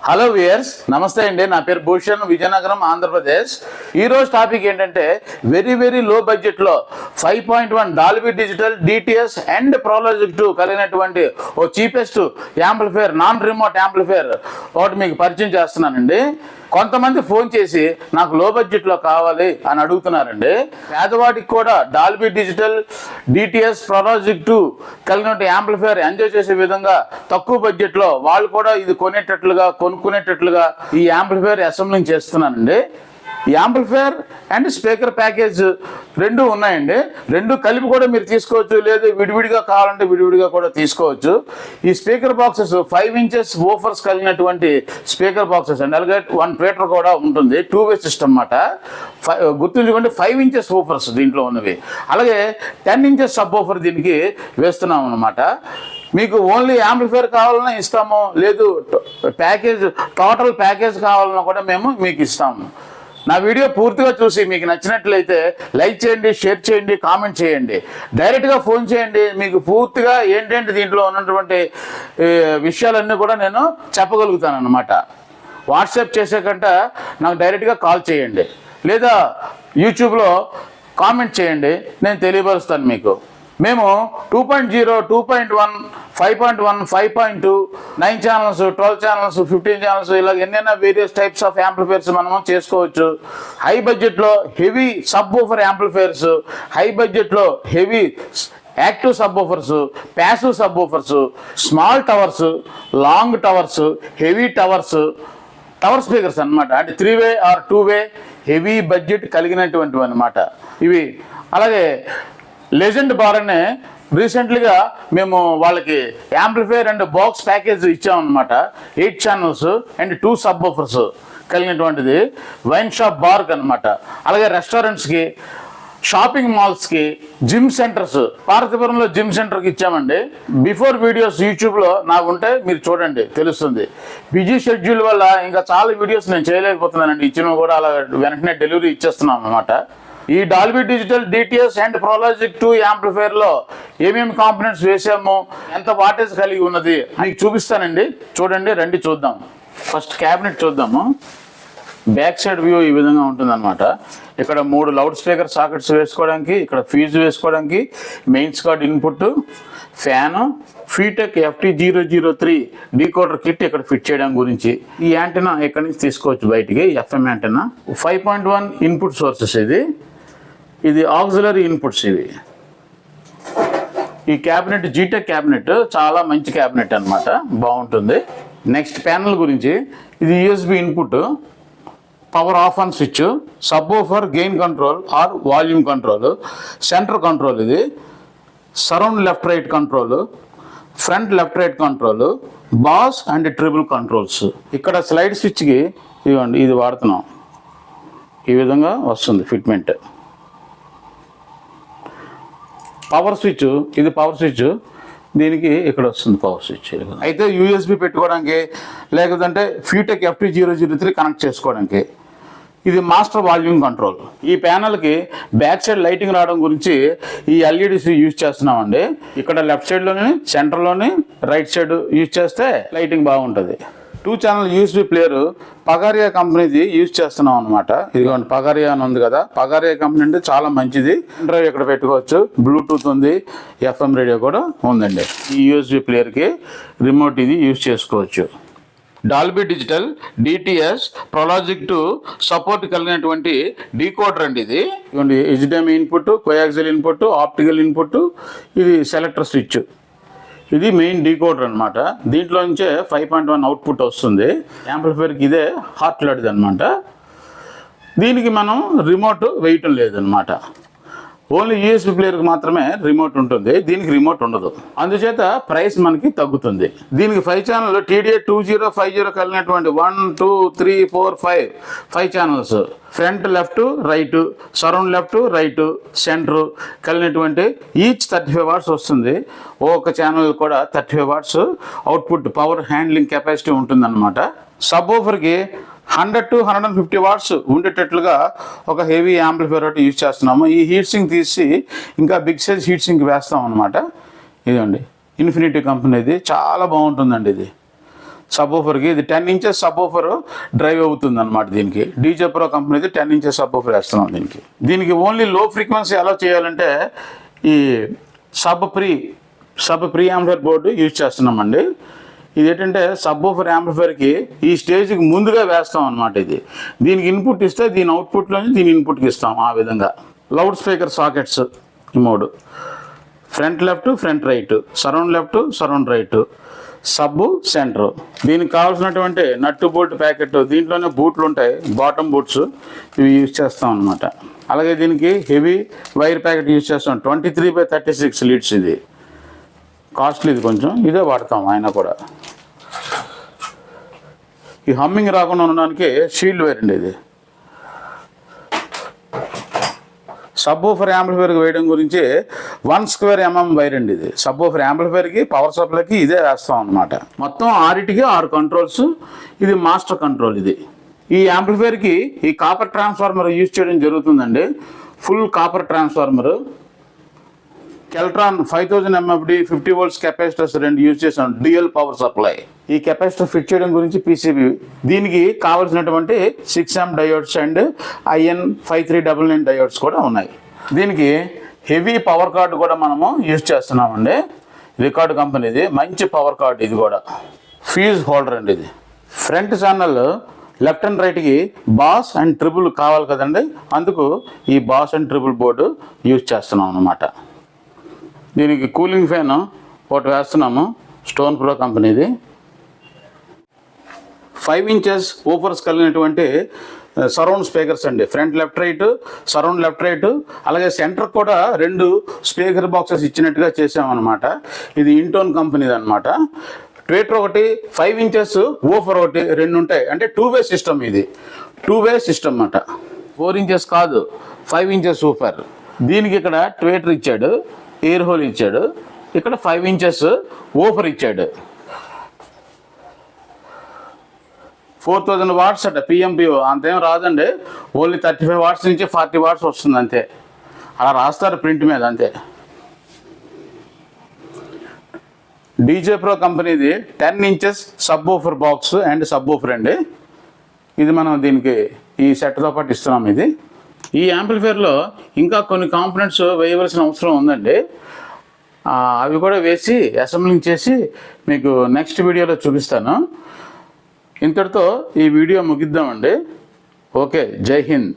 Hello viewers, నమస్తే అండి. నా పేరు భూషణ్, విజయనగరం, ఆంధ్రప్రదేశ్. ఈరోజు టాపిక్ ఏంటంటే వెరీ లో బడ్జెట్లో 5.1 Dolby digital DTS and ProLogic 2 కలిగినటువంటి ఓ cheapest amplifier, non remote amplifier ఒకటి మీకు పరిచయం చేస్తున్నానండి. కొంతమంది ఫోన్ చేసి నాకు లో బడ్జెట్లో కావాలి అని అడుగుతున్నారండి. పేదవాడికి కూడా డాల్బీ డిజిటల్ డిటిఎస్ ప్రోలాజిక్ 2 కలిగిన యాంప్లిఫైయర్ ఎంజాయ్ చేసే విధంగా తక్కువ బడ్జెట్లో వాళ్ళు కూడా ఇది కొనుక్కునేటట్లుగా ఈ యాంప్లిఫైయర్ అసెంబ్లింగ్ చేస్తున్నానండి. ఈ యాంప్లిఫైయర్ అండ్ స్పీకర్ ప్యాకేజ్ రెండు ఉన్నాయండి. రెండు కలిపి కూడా మీరు తీసుకోవచ్చు, లేదు విడివిడిగా కావాలంటే విడివిడిగా కూడా తీసుకోవచ్చు. ఈ స్పీకర్ బాక్సెస్ 5 ఇంచెస్ వూఫర్స్ కలిగినటువంటి స్పీకర్ బాక్సెస్ అండి. అలాగే 1 ట్వీటర్ కూడా ఉంటుంది, 2-వే సిస్టమ్ అన్నమాట. గుర్తుంచుకోండి, 5 ఇంచెస్ వూఫర్స్ దీంట్లో ఉన్నవి. అలాగే 10 ఇంచెస్ సబ్ వూఫర్ దీనికి వేస్తున్నాం అన్నమాట. మీకు ఓన్లీ యాంప్లిఫైయర్ కావాలన్నా ఇస్తాము, లేదు టోటల్ ప్యాకేజ్ కావాలన్నా కూడా మేము మీకు ఇస్తాము. నా వీడియో పూర్తిగా చూసి మీకు నచ్చినట్లయితే లైక్ చేయండి, షేర్ చేయండి, కామెంట్ చేయండి, డైరెక్ట్గా ఫోన్ చేయండి. మీకు పూర్తిగా ఏంటంటే దీంట్లో ఉన్నటువంటి విషయాలన్నీ కూడా నేను చెప్పగలుగుతాను అన్నమాట. వాట్సాప్ చేసే కంటే నాకు డైరెక్ట్గా కాల్ చేయండి, లేదా యూట్యూబ్లో కామెంట్ చేయండి, నేను తెలియపరుస్తాను మీకు. మేము 2.0, 2.1, 5.1, 5.2, 9 ఛానల్స్, 12 ఛానల్స్, 15 ఛానల్స్, ఇలా ఎన్నైనా వేరియస్ టైప్స్ ఆఫ్ యాంప్లిఫైర్స్ మనము చేసుకోవచ్చు. హై బడ్జెట్లో heavy sub woofer amplifiers, high బడ్జెట్లో heavy active sub woofers, passive sub woofers, small towers, long towers, heavy tower speakers అన్నమాట. అంటే 3-వే ఆర్ 2-వే హెవీ బడ్జెట్ కలిగినటువంటివి అన్నమాట ఇవి. అలాగే లెజెండ్ బార్ అనే రీసెంట్లీగా మేము వాళ్ళకి యాంప్లిఫైయర్ అండ్ బాక్స్ ప్యాకేజ్ ఇచ్చామన్నమాట. 8 ఛానల్స్ అండ్ 2 సబ్ వూఫర్స్ కలిగినటువంటిది వైన్ షాప్ బార్క్ అనమాట. అలాగే రెస్టారెంట్స్కి, షాపింగ్ మాల్స్కి, జిమ్ సెంటర్స్, పార్వతీపురంలో జిమ్ సెంటర్కి ఇచ్చామండి. బిఫోర్ వీడియోస్ యూట్యూబ్లో నాకు ఉంటే మీరు చూడండి, తెలుస్తుంది. బిజీ షెడ్యూల్ వల్ల ఇంకా చాలా వీడియోస్ నేను చేయలేకపోతున్నానండి. ఇచ్చినవి కూడా అలా వెంటనే డెలివరీ ఇచ్చేస్తున్నాం అన్నమాట. ఈ Dolby digital DTS and ProLogic 2 యాంప్లిఫైయర్లో ఏమేమి కాంపోనెంట్స్ వేసాము, ఎంత వాటేజ్ కలిగి ఉన్నది మీకు చూపిస్తానండి. చూడండి, రండి చూద్దాం. ఫస్ట్ క్యాబినెట్ చూద్దాము. బ్యాక్ సైడ్ వ్యూ ఈ విధంగా ఉంటుందన్నమాట. ఇక్కడ 3 లౌడ్ స్పీకర్ సాకెట్స్ వేసుకోవడానికి, ఇక్కడ ఫ్యూజ్ వేసుకోవడానికి, మెయిన్స్ కార్డ్ ఇన్పుట్, ఫ్యాను, ఫీటెక్ FT003 డీకోడర్ కిట్ ఇక్కడ ఫిట్ చేయడం గురించి. ఈ యాంటెనా ఎక్కడి నుంచి తీసుకోవచ్చు బయటికి, FM యాంటెనా. 5.1 ఇన్పుట్ సోర్సెస్ ఇది ఆక్సిలరీ ఇన్పుట్స్ ఇవి. ఈ క్యాబినెట్ జీటెక్ క్యాబినెట్ చాలా మంచి క్యాబినెట్ అన్నమాట, బాగుంటుంది. నెక్స్ట్ ప్యానల్ గురించి, ఇది USB input, power off on switch, sub woofer gain control or volume control, centre control, ఇది surround left right control, front left right control, bass and treble controls. ఇక్కడ slide స్విచ్కి ఇవ్వండి, ఇది వాడుతున్నాం. ఈ విధంగా వస్తుంది ఫిట్మెంట్. పవర్ స్విచ్, ఇది పవర్ స్విచ్, దీనికి ఇక్కడ వస్తుంది పవర్ స్విచ్. అయితే USB పెట్టుకోవడానికి, లేకపోతే ఫీటెక్ FT003 కనెక్ట్ చేసుకోవడానికి. ఇది మాస్టర్ వాల్యూమ్ కంట్రోల్. ఈ ప్యానల్కి బ్యాక్ సైడ్ లైటింగ్ రావడం గురించి ఈ LEDs యూజ్ చేస్తున్నామండి. ఇక్కడ లెఫ్ట్ సైడ్లోని, సెంటర్లోని, రైట్ సైడ్ యూజ్ చేస్తే లైటింగ్ బాగుంటుంది. 2 ఛానల్ USB ప్లేయర్ పగారియా కంపెనీది యూజ్ చేస్తున్నాం అనమాట. ఇదిగోండి, పగారియా అని ఉంది కదా, పగారియా కంపెనీ అంటే చాలా మంచిది. డ్రైవ్ ఇక్కడ పెట్టుకోవచ్చు, బ్లూటూత్ ఉంది, FM రేడియో కూడా ఉందండి. ఈ USB ప్లేయర్కి రిమోట్ ఇది యూజ్ చేసుకోవచ్చు. Dolby digital DTS Pro Logic 2 support కలిగినటువంటి డీకోడర్ అండి ఇది. ఇదిగోండి, HDMI input, coaxial input, optical input, ఇది సెలెక్టర్ స్విచ్. ఇది మెయిన్ డీకోడర్ అనమాట. దీంట్లో నుంచే 5.1 అవుట్పుట్ వస్తుంది. యాంప్లిఫైయర్కి ఇదే హార్ట్ లాంటిది అనమాట. దీనికి మనం రిమోట్ వేయటం లేదనమాట. ఓన్లీ USB ప్లేయర్కి మాత్రమే రిమోట్ ఉంటుంది, దీనికి రిమోట్ ఉండదు. అందుచేత ప్రైస్ మనకి తగ్గుతుంది. దీనికి 5 ఛానల్ TDA2050 కలిగినటువంటి 1, 2, 3, 4, 5 channels, front left right, surround left right, center కలిగినటువంటి ఈచ్ 35 వాట్స్ వస్తుంది. ఒక ఛానల్ కూడా 35 watts output power handling capacity ఉంటుందన్నమాట. సబ్ వూఫర్కి 100 to 150 వాట్స్ ఉండేటట్లుగా ఒక హెవీ యాంప్లిఫైయర్ ఒకటి యూజ్ చేస్తున్నాము. ఈ హీట్ సింక్ తీసి ఇంకా బిగ్ సైజ్ హీట్ సింక్ వేస్తాం అనమాట. ఇదండి ఇన్ఫినిటీ కంపెనీది, చాలా బాగుంటుందండి. ఇది సబ్వూఫర్కి. ఇది 10 ఇంచెస్ సబ్వూఫర్ డ్రైవ్ అవుతుంది అనమాట. దీనికి డీజే ప్రో కంపెనీది 10 ఇంచెస్ సబ్వూఫర్ వేస్తున్నాం. దీనికి ఓన్లీ లో ఫ్రీక్వెన్సీ ఎలా చేయాలంటే ఈ sub pre amplifier board use చేస్తున్నామండి. ఇది ఏంటంటే సబ్వూఫర్ యాంప్లిఫైర్కి ఈ స్టేజ్కి ముందుగా వేస్తాం అనమాట. దీనికి ఇన్పుట్ ఇస్తే దీని అవుట్పుట్లోంచి దీని ఇన్పుట్కి ఇస్తాం. ఆ విధంగా లౌడ్ స్పీకర్ సాకెట్స్ ఈ 3, front left front right, surround left surround right, సబ్బు సెంటర్. దీనికి కావాల్సినటువంటి నట్టు బోల్ట్ ప్యాకెట్, దీంట్లోనే బూట్లు ఉంటాయి, బాటమ్ బూట్స్, ఇవి యూజ్ చేస్తాం అనమాట. అలాగే దీనికి హెవీ వైర్ ప్యాకెట్ యూజ్ చేస్తాం. 23/36 లీడ్స్. ఇది కాస్ట్లీ, ఇది కొంచెం ఇదే వాడతాం. అయినా కూడా ఈ హమ్మింగ్ రాకుండా ఉండడానికి షీల్డ్ వైర్ అండి. ఇది సబ్వూఫర్ యాంప్లిఫైర్కి వేయడం గురించి 1 స్క్వేర్ mm వైర్ అండి. ఇది సబ్వూఫర్ యాంప్లిఫైర్కి పవర్ సప్లైకి ఇదే వేస్తాం అనమాట. మొత్తం 6 కంట్రోల్స్. ఇది మాస్టర్ కంట్రోల్. ఈ యాంప్లిఫైర్కి ఈ కాపర్ ట్రాన్స్ఫార్మర్ యూజ్ చేయడం జరుగుతుందండి. Full copper transformer, Keltron 5000 MFD 50 volts capacitors 2 use చేసాం. Dual power supply. ఈ కెపాసిటర్ ఫిట్ చేయడం గురించి PCB. దీనికి కావాల్సినటువంటి 6M diodes and IN 5399 diodes కూడా ఉన్నాయి. దీనికి హెవీ పవర్ కార్డు కూడా మనము యూజ్ చేస్తున్నామండి. రికార్డ్ కంపెనీది మంచి పవర్ కార్డు. ఇది కూడా ఫ్యూజ్ హోల్డర్ అండి. ఇది ఫ్రంట్ ఛానల్ లెఫ్ట్ అండ్ రైట్కి బాస్ అండ్ ట్రిపుల్ కావాలి కదండి, అందుకు ఈ boss and triple board use చేస్తున్నాం అన్నమాట. దీనికి కూలింగ్ ఫ్యాన్ ఒకటి వేస్తున్నాము, స్టోన్ ప్రో కంపెనీది. 5 ఇంచెస్ ఊఫర్స్ కలిగినటువంటి సరౌండ్ స్పీకర్స్ అండి. Front left right, surround left right, అలాగే సెంటర్ కూడా 2 స్పీకర్ బాక్సెస్ ఇచ్చినట్టుగా చేసామన్నమాట. ఇది ఇంటోన్ కంపెనీది అనమాట. ట్వేటర్ ఒకటి, 5 ఇంచెస్ ఊఫర్ ఒకటి, 2 ఉంటాయి. అంటే 2-వే సిస్టమ్. ఇది 2-వే సిస్టమ్ అన్నమాట. 4 ఇంచెస్ కాదు, 5 ఇంచెస్ ఊఫర్. దీనికి ఇక్కడ ట్వేటర్ ఇచ్చాడు, ఎయిర్ హోల్ ఇచ్చాడు, ఇక్కడ 5 ఇంచెస్ ఊఫర్ ఇచ్చాడు. 4000 వాట్స్ అట PMPO. అంతేం రాదండి, ఓన్లీ 35 వాట్స్ నుంచి 40 వాట్స్ వస్తుంది అంతే. అలా రాస్తారు ప్రింట్ మీద అంతే. డీజే ప్రో కంపెనీది 10 inches subwoofer box and subwoofer అండి. ఇది మనం దీనికి ఈ సెట్తో పాటు ఇస్తున్నాం. ఇది ఈ యాంప్లిఫైర్లో ఇంకా కొన్ని కాంపోనెంట్స్ వేయవలసిన అవసరం ఉందండి. అవి కూడా వేసి అసెంబ్లింగ్ చేసి మీకు నెక్స్ట్ వీడియోలో చూపిస్తాను. ఇంతటితో ఈ వీడియో ముగిద్దామండి. ఓకే, జై హింద్.